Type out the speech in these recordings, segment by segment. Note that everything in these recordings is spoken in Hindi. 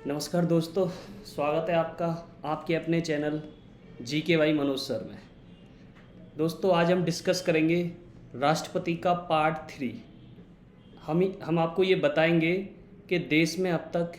नमस्कार दोस्तों, स्वागत है आपका आपके अपने चैनल GKY मनोज सर में। दोस्तों, आज हम डिस्कस करेंगे राष्ट्रपति का पार्ट 3। हम आपको ये बताएंगे कि देश में अब तक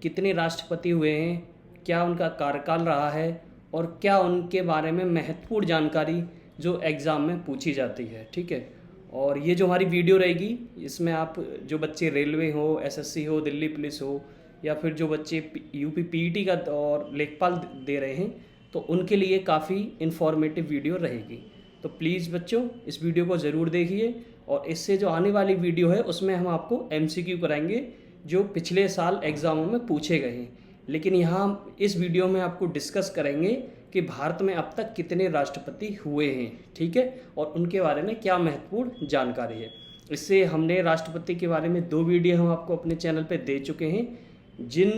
कितने राष्ट्रपति हुए हैं, क्या उनका कार्यकाल रहा है और क्या उनके बारे में महत्वपूर्ण जानकारी जो एग्ज़ाम में पूछी जाती है। ठीक है, और ये जो हमारी वीडियो रहेगी, इसमें आप जो बच्चे रेलवे हो, SSC हो, दिल्ली पुलिस हो, या फिर जो बच्चे UP PET का और लेखपाल दे रहे हैं, तो उनके लिए काफ़ी इन्फॉर्मेटिव वीडियो रहेगी। तो प्लीज़ बच्चों, इस वीडियो को ज़रूर देखिए, और इससे जो आने वाली वीडियो है उसमें हम आपको MCQ कराएंगे जो पिछले साल एग्ज़ामों में पूछे गए हैं। लेकिन यहाँ हम इस वीडियो में आपको डिस्कस करेंगे कि भारत में अब तक कितने राष्ट्रपति हुए हैं, ठीक है, और उनके बारे में क्या महत्वपूर्ण जानकारी है। इससे हमने राष्ट्रपति के बारे में 2 वीडियो हम आपको अपने चैनल पे दे चुके हैं। जिन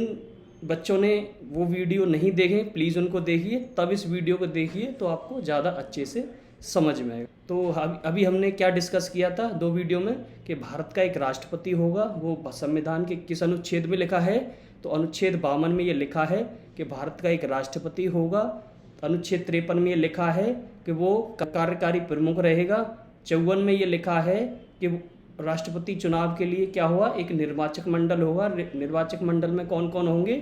बच्चों ने वो वीडियो नहीं देखे, प्लीज़ उनको देखिए, तब इस वीडियो को देखिए तो आपको ज़्यादा अच्छे से समझ में आएगा। तो अभी हमने क्या डिस्कस किया था 2 वीडियो में कि भारत का एक राष्ट्रपति होगा, वो संविधान के किस अनुच्छेद में लिखा है, तो अनुच्छेद 52 में ये लिखा है कि भारत का एक राष्ट्रपति होगा। अनुच्छेद 53 में ये लिखा है कि वो कार्यकारी प्रमुख रहेगा। 54 में ये लिखा है कि राष्ट्रपति चुनाव के लिए क्या हुआ, एक निर्वाचक मंडल होगा। निर्वाचक मंडल में कौन कौन होंगे?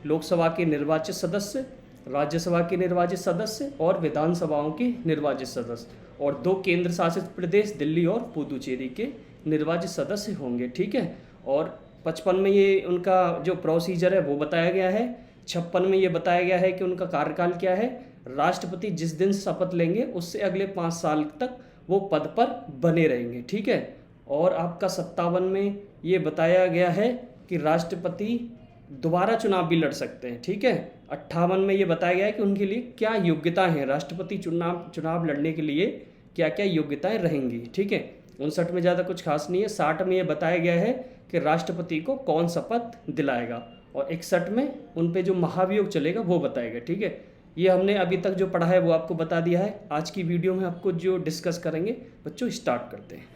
लोकसभा के निर्वाचित सदस्य, राज्यसभा के निर्वाचित सदस्य और विधानसभाओं के निर्वाचित सदस्य, और 2 केंद्र शासित प्रदेश दिल्ली और पुदुचेरी के निर्वाचित सदस्य होंगे। ठीक है, और 55 में ये उनका जो प्रोसीजर है वो बताया गया है। 56 में ये बताया गया है कि उनका कार्यकाल क्या है। राष्ट्रपति जिस दिन शपथ लेंगे उससे अगले 5 साल तक वो पद पर बने रहेंगे। ठीक है, और आपका 57 में ये बताया गया है कि राष्ट्रपति दोबारा चुनाव भी लड़ सकते हैं। ठीक है, 58 में ये बताया गया है कि उनके लिए क्या योग्यताएं हैं, राष्ट्रपति चुनाव लड़ने के लिए क्या क्या योग्यताएं रहेंगी। ठीक है, 59 में ज़्यादा कुछ खास नहीं है। 60 में ये बताया गया है कि राष्ट्रपति को कौन शपथ दिलाएगा, और 61 में उन पर जो महाभियोग चलेगा वो बताएगा। ठीक है, ये हमने अभी तक जो पढ़ा है वो आपको बता दिया है। आज की वीडियो में आपको जो डिस्कस करेंगे बच्चों, स्टार्ट करते हैं।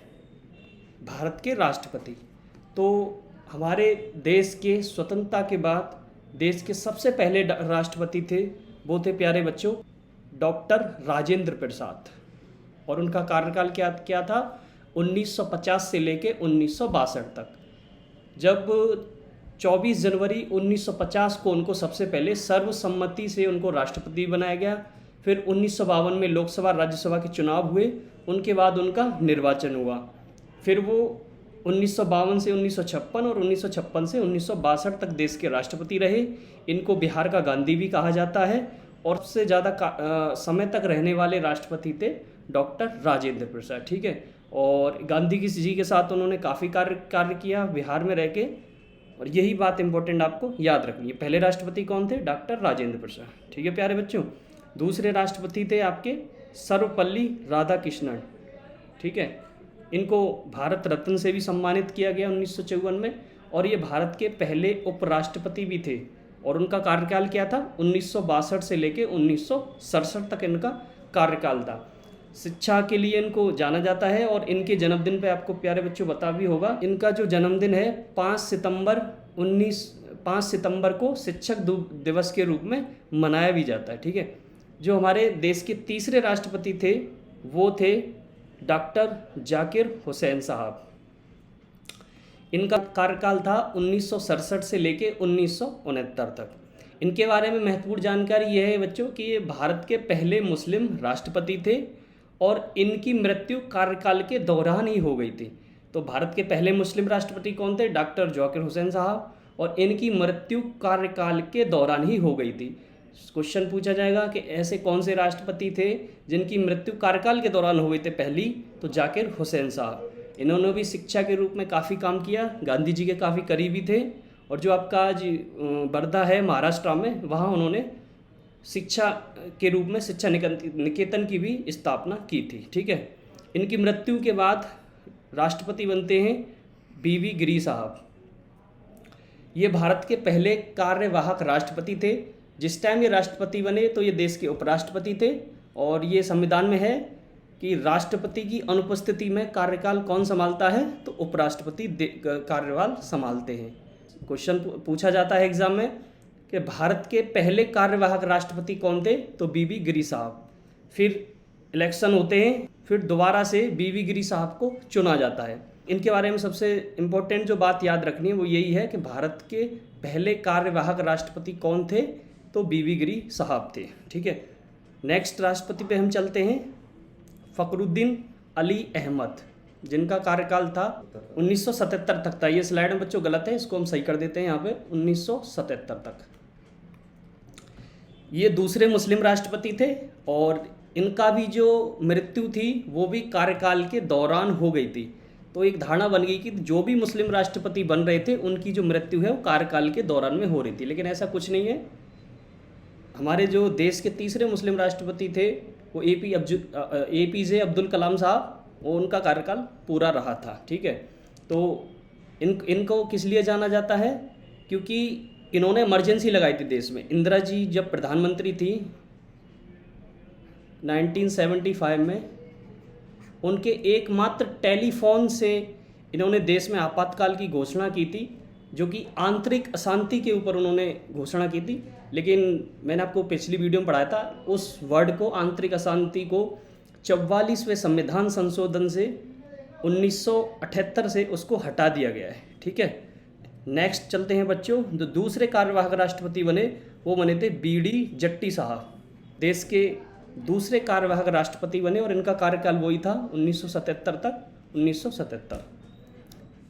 भारत के राष्ट्रपति, तो हमारे देश के स्वतंत्रता के बाद देश के सबसे पहले राष्ट्रपति थे, वो थे प्यारे बच्चों डॉक्टर राजेंद्र प्रसाद। और उनका कार्यकाल क्या था? 1950 से लेके 1962 तक। जब 24 जनवरी 1950 को उनको सबसे पहले सर्वसम्मति से उनको राष्ट्रपति बनाया गया। फिर 1952 में लोकसभा राज्यसभा के चुनाव हुए, उनके बाद उनका निर्वाचन हुआ। फिर वो 1952 से 1956 और 1956 से 1962 तक देश के राष्ट्रपति रहे। इनको बिहार का गांधी भी कहा जाता है, और सबसे ज़्यादा समय तक रहने वाले राष्ट्रपति थे डॉक्टर राजेंद्र प्रसाद। ठीक है, और गांधी जी के साथ उन्होंने काफ़ी कार्य किया बिहार में रह के, और यही बात इम्पोर्टेंट आपको याद रखनी है। पहले राष्ट्रपति कौन थे? डॉक्टर राजेंद्र प्रसाद। ठीक है प्यारे बच्चों, दूसरे राष्ट्रपति थे आपके सर्वपल्ली राधाकृष्णन। ठीक है, इनको भारत रत्न से भी सम्मानित किया गया 1954 में, और ये भारत के पहले उपराष्ट्रपति भी थे। और उनका कार्यकाल क्या था? 1962 से लेके 1967 तक इनका कार्यकाल था। शिक्षा के लिए इनको जाना जाता है, और इनके जन्मदिन पे आपको प्यारे बच्चों बता भी होगा, इनका जो जन्मदिन है 5 सितंबर को शिक्षक दिवस के रूप में मनाया भी जाता है। ठीक है, जो हमारे देश के तीसरे राष्ट्रपति थे वो थे डॉक्टर जाकिर हुसैन साहब। इनका कार्यकाल था 1967 से लेके 1969 तक। इनके बारे में महत्वपूर्ण जानकारी यह है बच्चों कि ये भारत के पहले मुस्लिम राष्ट्रपति थे, और इनकी मृत्यु कार्यकाल के दौरान ही हो गई थी। तो भारत के पहले मुस्लिम राष्ट्रपति कौन थे? डॉक्टर जाकिर हुसैन साहब, और इनकी मृत्यु कार्यकाल के दौरान ही हो गई थी। क्वेश्चन पूछा जाएगा कि ऐसे कौन से राष्ट्रपति थे जिनकी मृत्यु कार्यकाल के दौरान हुई थे? पहली तो जाकिर हुसैन साहब। इन्होंने भी शिक्षा के रूप में काफ़ी काम किया, गांधी जी के काफ़ी करीबी थे, और जो आपका आज वर्धा है महाराष्ट्र में, वहाँ उन्होंने शिक्षा के रूप में शिक्षा निकेतन की भी स्थापना की थी। ठीक है, इनकी मृत्यु के बाद राष्ट्रपति बनते हैं BV गिरी साहब। ये भारत के पहले कार्यवाहक राष्ट्रपति थे। जिस टाइम ये राष्ट्रपति बने तो ये देश के उपराष्ट्रपति थे, और ये संविधान में है कि राष्ट्रपति की अनुपस्थिति में कार्यकाल कौन संभालता है? तो उपराष्ट्रपति कार्यकाल संभालते हैं। क्वेश्चन पूछा जाता है एग्जाम में कि भारत के पहले कार्यवाहक राष्ट्रपति कौन थे, तो बीबी गिरी साहब। फिर इलेक्शन होते हैं, फिर दोबारा से बीबी गिरी साहब को चुना जाता है। इनके बारे में सबसे इम्पोर्टेंट जो बात याद रखनी है वो यही है कि भारत के पहले कार्यवाहक राष्ट्रपति कौन थे, तो बीबी गिरी साहब थे। ठीक है, नेक्स्ट राष्ट्रपति पे हम चलते हैं, फ़खरुद्दीन अली अहमद, जिनका कार्यकाल था 1977 तक था। ये स्लाइड में बच्चों गलत है, इसको हम सही कर देते हैं यहाँ पे, 1977 तक। ये दूसरे मुस्लिम राष्ट्रपति थे और इनका भी जो मृत्यु थी वो भी कार्यकाल के दौरान हो गई थी। तो एक धारणा बन गई कि जो भी मुस्लिम राष्ट्रपति बन रहे थे उनकी जो मृत्यु है वो कार्यकाल के दौरान में हो रही थी, लेकिन ऐसा कुछ नहीं है। हमारे जो देश के तीसरे मुस्लिम राष्ट्रपति थे वो APJ अब्दुल कलाम साहब, वो उनका कार्यकाल पूरा रहा था। ठीक है, तो इनको किस लिए जाना जाता है, क्योंकि इन्होंने इमरजेंसी लगाई थी देश में। इंदिरा जी जब प्रधानमंत्री थी 1975 में, उनके एकमात्र टेलीफोन से इन्होंने देश में आपातकाल की घोषणा की थी, जो कि आंतरिक अशांति के ऊपर उन्होंने घोषणा की थी। लेकिन मैंने आपको पिछली वीडियो में पढ़ाया था, उस वर्ड को, आंतरिक अशांति को 44वें संविधान संशोधन से 1978 से उसको हटा दिया गया है। ठीक है, नेक्स्ट चलते हैं बच्चों। जो दूसरे कार्यवाहक राष्ट्रपति बने वो बने थे BD जट्टी साहब, देश के दूसरे कार्यवाहक राष्ट्रपति बने और इनका कार्यकाल वही था 1977 तक, 1977।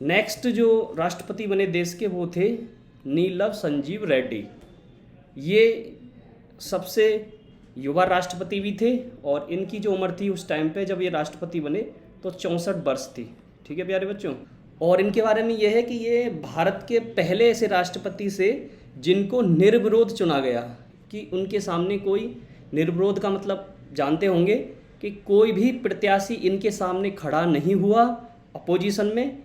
नेक्स्ट जो राष्ट्रपति बने देश के वो थे नीलम संजीव रेड्डी। ये सबसे युवा राष्ट्रपति भी थे और इनकी जो उम्र थी उस टाइम पे जब ये राष्ट्रपति बने तो 64 वर्ष थी। ठीक है प्यारे बच्चों, और इनके बारे में यह है कि ये भारत के पहले ऐसे राष्ट्रपति से जिनको निर्विरोध चुना गया, कि उनके सामने कोई, निर्विरोध का मतलब जानते होंगे कि कोई भी प्रत्याशी इनके सामने खड़ा नहीं हुआ अपोजिशन में।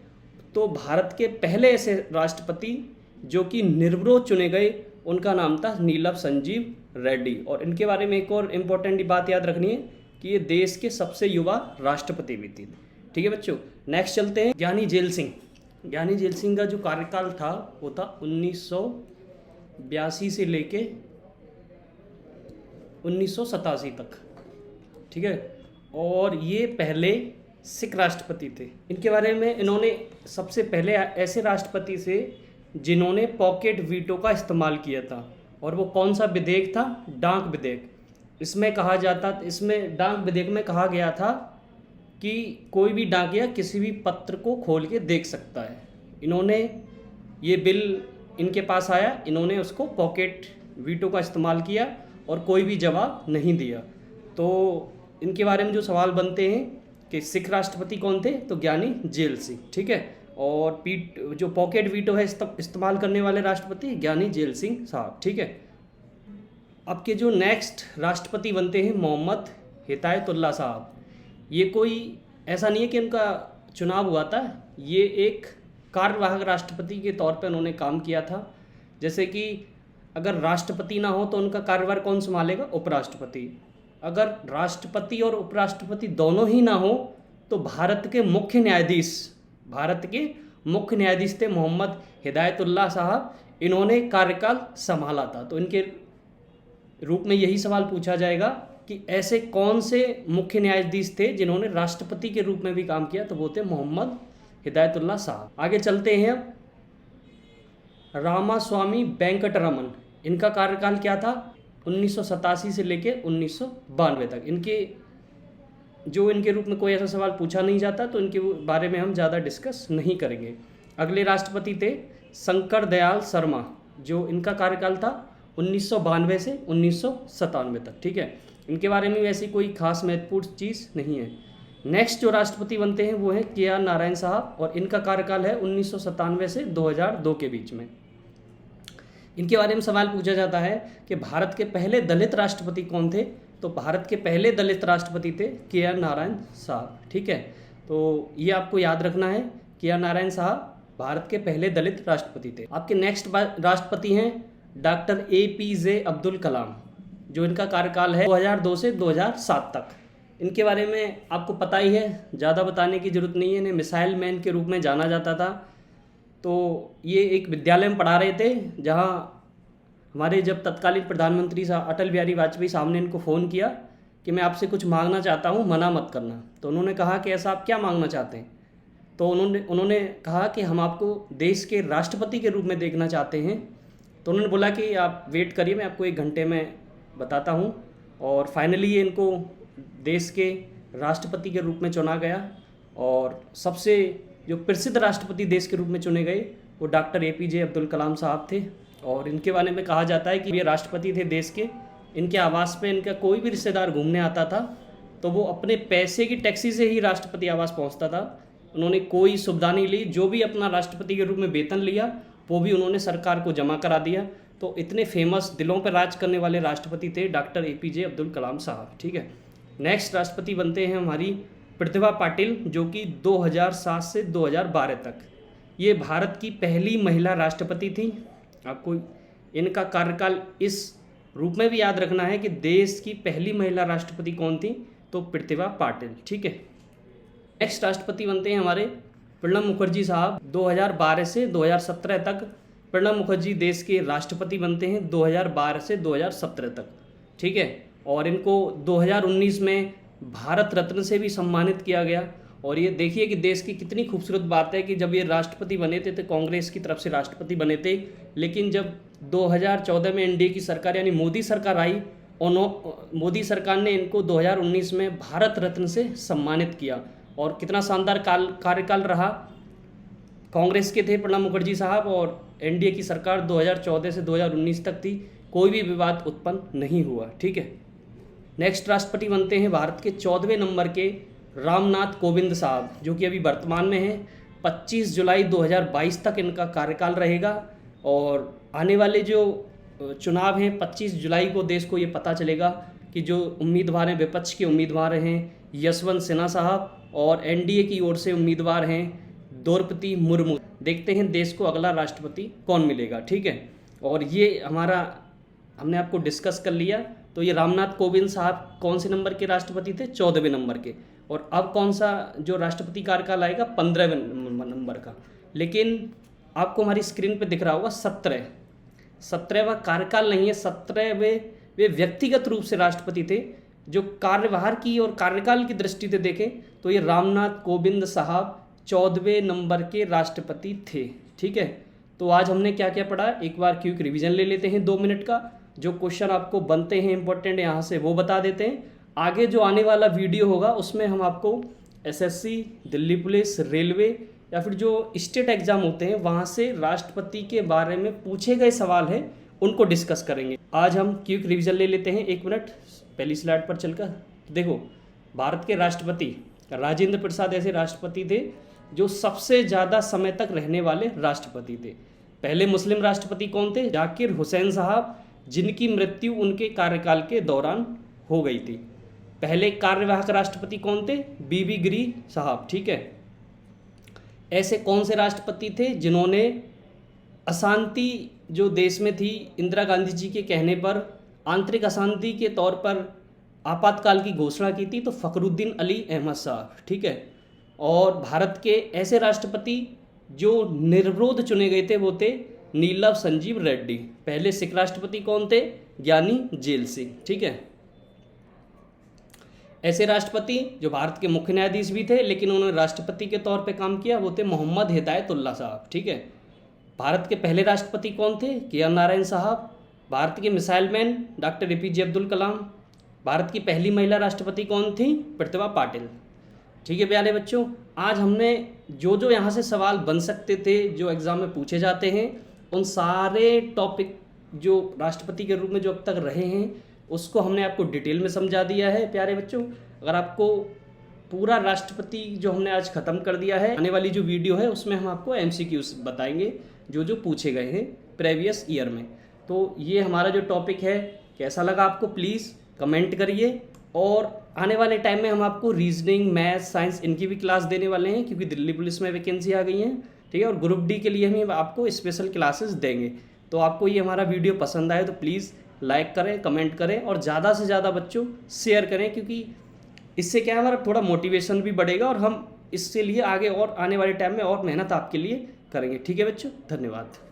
तो भारत के पहले ऐसे राष्ट्रपति जो कि निर्विरोध चुने गए उनका नाम था नीलम संजीव रेड्डी। और इनके बारे में एक और इम्पोर्टेंट बात याद रखनी है कि ये देश के सबसे युवा राष्ट्रपति भी थे। ठीक है बच्चों, नेक्स्ट चलते हैं ज्ञानी जेल सिंह। ज्ञानी जेल सिंह का जो कार्यकाल था वो था 1982 से लेके 1987 तक। ठीक है, और ये पहले सिख राष्ट्रपति थे। इनके बारे में, इन्होंने सबसे पहले ऐसे राष्ट्रपति से जिन्होंने पॉकेट वीटो का इस्तेमाल किया था, और वो कौन सा विधेयक था, डाक विधेयक। इसमें डाक विधेयक में कहा गया था कि कोई भी डाकिया किसी भी पत्र को खोल के देख सकता है। इन्होंने, ये बिल इनके पास आया, इन्होंने उसको पॉकेट वीटो का इस्तेमाल किया और कोई भी जवाब नहीं दिया। तो इनके बारे में जो सवाल बनते हैं कि सिख राष्ट्रपति कौन थे, तो ज्ञानी जेल सिंह। ठीक है, और जो पॉकेट वीटो है इस्तेमाल करने वाले राष्ट्रपति ज्ञानी जेल सिंह साहब। ठीक है, अब के जो नेक्स्ट राष्ट्रपति बनते हैं मोहम्मद हिदायतुल्लाह साहब। ये कोई ऐसा नहीं है कि उनका चुनाव हुआ था, ये एक कार्यवाहक राष्ट्रपति के तौर पर उन्होंने काम किया था। जैसे कि अगर राष्ट्रपति ना हो तो उनका कार्यभार कौन संभालेगा, उपराष्ट्रपति। अगर राष्ट्रपति और उपराष्ट्रपति दोनों ही ना हो तो भारत के मुख्य न्यायाधीश थे मोहम्मद हिदायतुल्लाह साहब। इन्होंने कार्यकाल संभाला था। तो इनके रूप में यही सवाल पूछा जाएगा कि ऐसे कौन से मुख्य न्यायाधीश थे जिन्होंने राष्ट्रपति के रूप में भी काम किया, तो वो थे मोहम्मद हिदायतुल्लाह साहब। आगे चलते हैं अब, रामास्वामी वेंकटरमन। इनका कार्यकाल क्या था, 1987 से लेके 1992 तक। इनके रूप में कोई ऐसा सवाल पूछा नहीं जाता, तो इनके बारे में हम ज़्यादा डिस्कस नहीं करेंगे। अगले राष्ट्रपति थे शंकर दयाल शर्मा, जो इनका कार्यकाल था 1992 से 1997 तक। ठीक है, इनके बारे में वैसी कोई खास महत्वपूर्ण चीज़ नहीं है। नेक्स्ट जो राष्ट्रपति बनते हैं वो है KR नारायण साहब, और इनका कार्यकाल है 1997 से 2002 के बीच में। इनके बारे में सवाल पूछा जाता है कि भारत के पहले दलित राष्ट्रपति कौन थे, तो भारत के पहले दलित राष्ट्रपति थे KR नारायण साहब। ठीक है, तो ये आपको याद रखना है, KR नारायण साहब भारत के पहले दलित राष्ट्रपति थे। आपके नेक्स्ट राष्ट्रपति हैं डॉक्टर APJ अब्दुल कलाम, जो इनका कार्यकाल है 2002 से 2007 तक। इनके बारे में आपको पता ही है, ज़्यादा बताने की ज़रूरत नहीं है। इन्हें मिसाइल मैन के रूप में जाना जाता था। तो ये एक विद्यालय में पढ़ा रहे थे, जहाँ हमारे जब तत्कालीन प्रधानमंत्री अटल बिहारी वाजपेयी साहब ने इनको फ़ोन किया कि मैं आपसे कुछ मांगना चाहता हूँ, मना मत करना। तो उन्होंने कहा कि ऐसा आप क्या मांगना चाहते हैं? तो उन्होंने कहा कि हम आपको देश के राष्ट्रपति के रूप में देखना चाहते हैं। तो उन्होंने बोला कि आप वेट करिए, मैं आपको 1 घंटे में बताता हूँ। और फाइनली इनको देश के राष्ट्रपति के रूप में चुना गया, और सबसे जो प्रसिद्ध राष्ट्रपति देश के रूप में चुने गए वो डॉक्टर APJ अब्दुल कलाम साहब थे। और इनके बारे में कहा जाता है कि ये राष्ट्रपति थे देश के। इनके आवास पे इनका कोई भी रिश्तेदार घूमने आता था तो वो अपने पैसे की टैक्सी से ही राष्ट्रपति आवास पहुंचता था। उन्होंने कोई सुविधा नहीं ली, जो भी अपना राष्ट्रपति के रूप में वेतन लिया वो भी उन्होंने सरकार को जमा करा दिया। तो इतने फेमस, दिलों पर राज करने वाले राष्ट्रपति थे डॉक्टर APJ अब्दुल कलाम साहब। ठीक है, नेक्स्ट राष्ट्रपति बनते हैं हमारी प्रतिभा पाटिल, जो कि 2007 से 2012 तक ये भारत की पहली महिला राष्ट्रपति थी। आपको इनका कार्यकाल इस रूप में भी याद रखना है कि देश की पहली महिला राष्ट्रपति कौन थी, तो प्रतिभा पाटिल। ठीक है, नेक्स्ट राष्ट्रपति बनते हैं हमारे प्रणब मुखर्जी साहब। 2012 से 2017 तक प्रणब मुखर्जी देश के राष्ट्रपति बनते हैं, 2012 से 2017 तक। ठीक है, और इनको 2019 में भारत रत्न से भी सम्मानित किया गया। और ये देखिए कि देश की कितनी खूबसूरत बात है कि जब ये राष्ट्रपति बने थे तो कांग्रेस की तरफ से राष्ट्रपति बने थे, लेकिन जब 2014 में NDA की सरकार यानी मोदी सरकार आई, मोदी सरकार ने इनको 2019 में भारत रत्न से सम्मानित किया। और कितना शानदार कार्यकाल रहा। कांग्रेस के थे प्रणब मुखर्जी साहब और NDA की सरकार 2014 से 2019 तक थी, कोई भी विवाद उत्पन्न नहीं हुआ। ठीक है, नेक्स्ट राष्ट्रपति बनते हैं भारत के 14वें नंबर के रामनाथ कोविंद साहब, जो कि अभी वर्तमान में हैं। 25 जुलाई 2022 तक इनका कार्यकाल रहेगा। और आने वाले जो चुनाव हैं 25 जुलाई को देश को ये पता चलेगा कि जो उम्मीदवार हैं, विपक्ष के उम्मीदवार हैं यशवंत सिन्हा साहब, और NDA की ओर से उम्मीदवार हैं द्रौपदी मुर्मू। देखते हैं देश को अगला राष्ट्रपति कौन मिलेगा। ठीक है, और ये हमने आपको डिस्कस कर लिया। तो ये रामनाथ कोविंद साहब कौन से नंबर के राष्ट्रपति थे? 14वें नंबर के। और अब कौन सा जो राष्ट्रपति कार्यकाल आएगा? 15वें नंबर का। लेकिन आपको हमारी स्क्रीन पे दिख रहा होगा 17वां कार्यकाल नहीं है, 17वें वे व्यक्तिगत रूप से राष्ट्रपति थे। जो कार्यभार की और कार्यकाल की दृष्टि से देखें तो ये रामनाथ कोविंद साहब 14वें नंबर के राष्ट्रपति थे। ठीक है, तो आज हमने क्या क्या पढ़ा, एक बार क्विक रिवीजन ले लेते हैं 2 मिनट का। जो क्वेश्चन आपको बनते हैं इंपॉर्टेंट यहाँ से वो बता देते हैं। आगे जो आने वाला वीडियो होगा उसमें हम आपको SSC, दिल्ली पुलिस, रेलवे या फिर जो स्टेट एग्जाम होते हैं वहाँ से राष्ट्रपति के बारे में पूछे गए सवाल हैं उनको डिस्कस करेंगे। आज हम क्विक रिवीजन ले लेते हैं 1 मिनट। पहली स्लाइड पर चलकर देखो, भारत के राष्ट्रपति राजेंद्र प्रसाद ऐसे राष्ट्रपति थे जो सबसे ज़्यादा समय तक रहने वाले राष्ट्रपति थे। पहले मुस्लिम राष्ट्रपति कौन थे? जाकिर हुसैन साहब, जिनकी मृत्यु उनके कार्यकाल के दौरान हो गई थी। पहले कार्यवाहक राष्ट्रपति कौन थे? BB गिरी साहब। ठीक है, ऐसे कौन से राष्ट्रपति थे जिन्होंने अशांति जो देश में थी इंदिरा गांधी जी के कहने पर आंतरिक अशांति के तौर पर आपातकाल की घोषणा की थी? तो फखरुद्दीन अली अहमद साहब। ठीक है, और भारत के ऐसे राष्ट्रपति जो निर्विरोध चुने गए थे वो थे नीलम संजीव रेड्डी। पहले सिख राष्ट्रपति कौन थे? ज्ञानी जेल सिंह। ठीक है, ऐसे राष्ट्रपति जो भारत के मुख्य न्यायाधीश भी थे लेकिन उन्होंने राष्ट्रपति के तौर पे काम किया वो थे मोहम्मद हिदायतुल्लाह साहब। ठीक है, भारत के पहले राष्ट्रपति कौन थे? KR नारायण साहब। भारत के missile man doctor APJ Abdul Kalam. Bharat की पहली महिला राष्ट्रपति कौन थी? प्रतिभा पाटिल। ठीक है प्यारे बच्चों, आज हमने जो यहाँ से सवाल बन सकते थे जो एग्ज़ाम में पूछे जाते हैं उन सारे टॉपिक जो राष्ट्रपति के रूप में जो अब तक रहे हैं उसको हमने आपको डिटेल में समझा दिया है। प्यारे बच्चों, अगर आपको पूरा राष्ट्रपति जो हमने आज ख़त्म कर दिया है, आने वाली जो वीडियो है उसमें हम आपको MCQs बताएंगे जो पूछे गए हैं प्रीवियस ईयर में। तो ये हमारा जो टॉपिक है कैसा लगा आपको प्लीज़ कमेंट करिए। और आने वाले टाइम में हम आपको रीजनिंग, मैथ, साइंस इनकी भी क्लास देने वाले हैं क्योंकि दिल्ली पुलिस में वैकेंसी आ गई हैं। ठीक है, और ग्रुप D के लिए हम आपको स्पेशल क्लासेस देंगे। तो आपको ये हमारा वीडियो पसंद आए तो प्लीज़ लाइक करें, कमेंट करें और ज़्यादा से ज़्यादा बच्चों शेयर करें, क्योंकि इससे क्या है हमारा थोड़ा मोटिवेशन भी बढ़ेगा और हम इससे लिए आगे और आने वाले टाइम में और मेहनत आपके लिए करेंगे। ठीक है बच्चों, धन्यवाद।